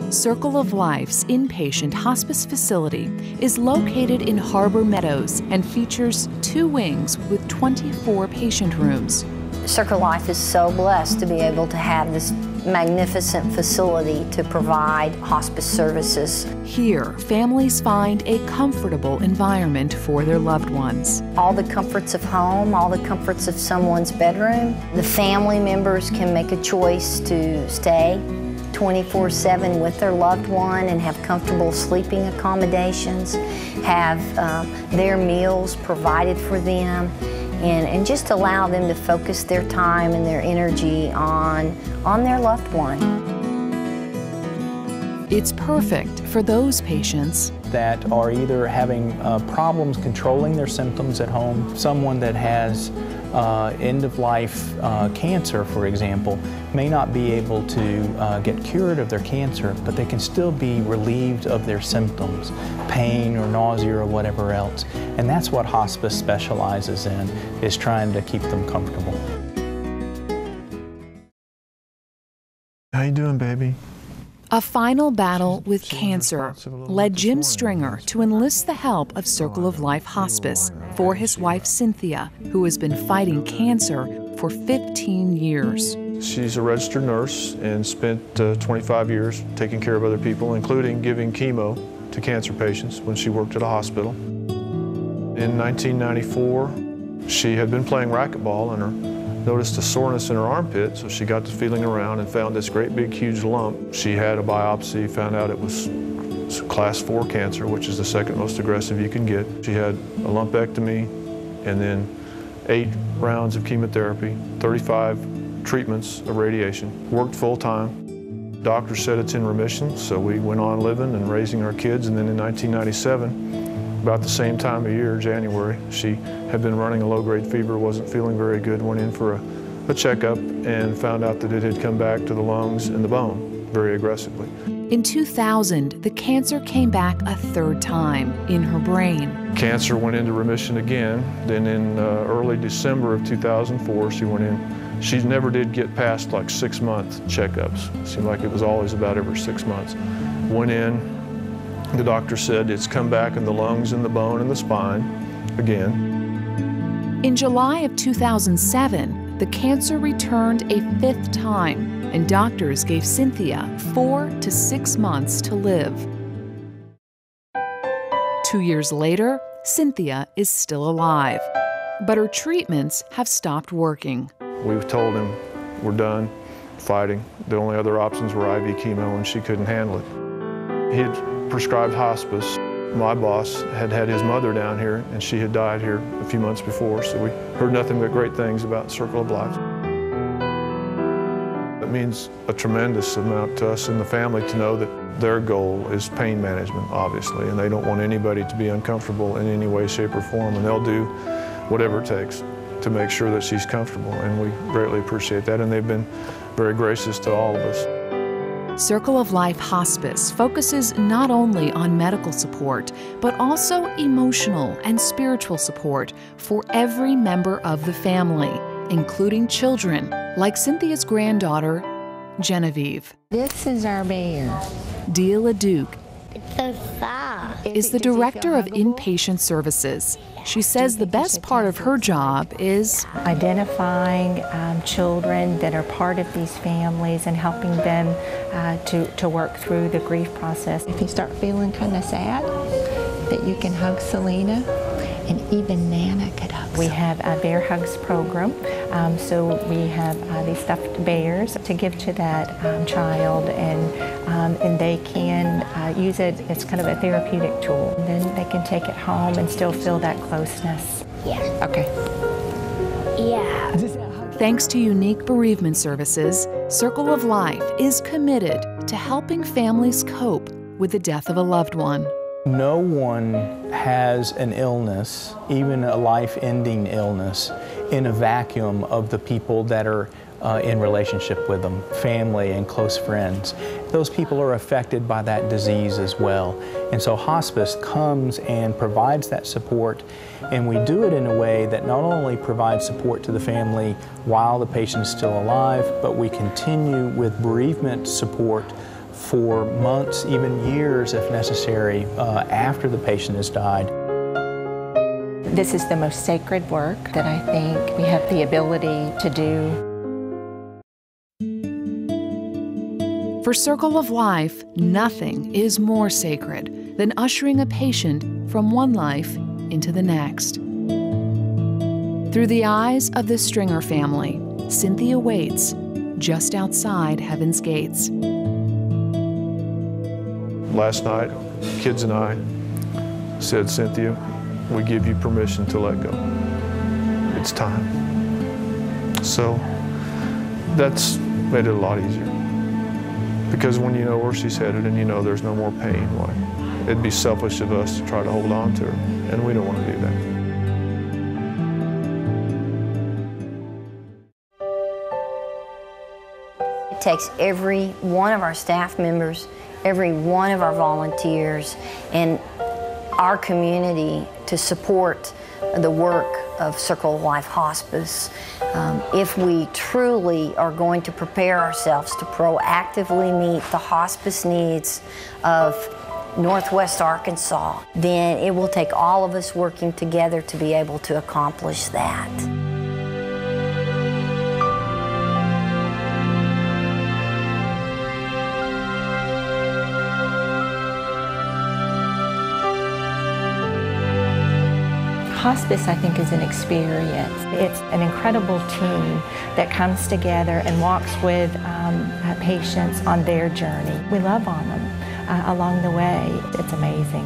Circle of Life's inpatient hospice facility is located in Harbor Meadows and features 2 wings with 24 patient rooms. Circle of Life is so blessed to be able to have this magnificent facility to provide hospice services. Here, families find a comfortable environment for their loved ones. All the comforts of home, all the comforts of someone's bedroom. The family members can make a choice to stay 24/7 with their loved one and have comfortable sleeping accommodations, have their meals provided for them, and just allow them to focus their time and their energy on their loved one. It's perfect for those patients that are either having problems controlling their symptoms at home, someone that has end-of-life cancer, for example, may not be able to get cured of their cancer, but they can still be relieved of their symptoms, pain or nausea or whatever else. And that's what hospice specializes in, is trying to keep them comfortable. How you doing, baby? A final battle with cancer led Jim Stringer to enlist the help of Circle of Life Hospice for his wife Cynthia, who has been fighting cancer for 15 years. She's a registered nurse and spent 25 years taking care of other people, including giving chemo to cancer patients when she worked at a hospital. In 1994, she had been playing racquetball and noticed a soreness in her armpit, so she got to feeling around and found this great big huge lump. She had a biopsy, found out it was class 4 cancer, which is the second most aggressive you can get. She had a lumpectomy and then 8 rounds of chemotherapy, 35 treatments of radiation. Worked full time. Doctor said it's in remission, so we went on living and raising our kids, and then in 1997, about the same time of year, January, she had been running a low-grade fever, wasn't feeling very good, went in for a checkup and found out that it had come back to the lungs and the bone very aggressively. In 2000, the cancer came back a 3rd time in her brain. Cancer went into remission again. Then in early December of 2004, she went in. She never did get past like 6-month checkups. It seemed like it was always about every 6 months. Went in. The doctor said it's come back in the lungs and the bone and the spine again. In July of 2007, the cancer returned a 5th time, and doctors gave Cynthia 4 to 6 months to live. 2 years later, Cynthia is still alive, but her treatments have stopped working. We've told him we're done fighting. The only other options were IV chemo, and she couldn't handle it. He had prescribed hospice. My boss had had his mother down here, and she had died here a few months before, so we heard nothing but great things about Circle of Life. It means a tremendous amount to us and the family to know that their goal is pain management, obviously, and they don't want anybody to be uncomfortable in any way, shape, or form, and they'll do whatever it takes to make sure that she's comfortable, and we greatly appreciate that, and they've been very gracious to all of us. Circle of Life Hospice focuses not only on medical support, but also emotional and spiritual support for every member of the family, including children, like Cynthia's granddaughter, Genevieve. This is our bear. Deela Duke It's so soft. is the Director of Inpatient Services. She says the best part of her job is identifying children that are part of these families and helping them to work through the grief process. If you start feeling kind of sad, that you can hug Selena, and even Nana could hug We Selena. have a Bear Hugs program, so we have these stuffed bears to give to that child, and they can use it as kind of a therapeutic tool. And then they can take it home and still feel that closeness. Yeah. Okay. Yeah. thanks to unique bereavement services, Circle of Life is committed to helping families cope with the death of a loved one. No one has an illness, even a life-ending illness, in a vacuum of the people that are in relationship with them, family and close friends. Those people are affected by that disease as well. And so hospice comes and provides that support, and we do it in a way that not only provides support to the family while the patient is still alive, but we continue with bereavement support for months, even years if necessary, after the patient has died. This is the most sacred work that I think we have the ability to do. For Circle of Life, nothing is more sacred than ushering a patient from one life into the next. Through the eyes of the Stringer family, Cynthia waits just outside Heaven's Gates. Last night, kids and I said, Cynthia, we give you permission to let go. It's time. So that's made it a lot easier. Because when you know where she's headed and you know there's no more pain, well, it'd be selfish of us to try to hold on to her, and we don't want to do that. It takes every one of our staff members, every one of our volunteers, and our community to support the work of Circle of Life Hospice. If we truly are going to prepare ourselves to proactively meet the hospice needs of Northwest Arkansas, then it will take all of us working together to be able to accomplish that. Hospice, I think, is an experience. It's an incredible team that comes together and walks with patients on their journey. We love on them along the way. It's amazing.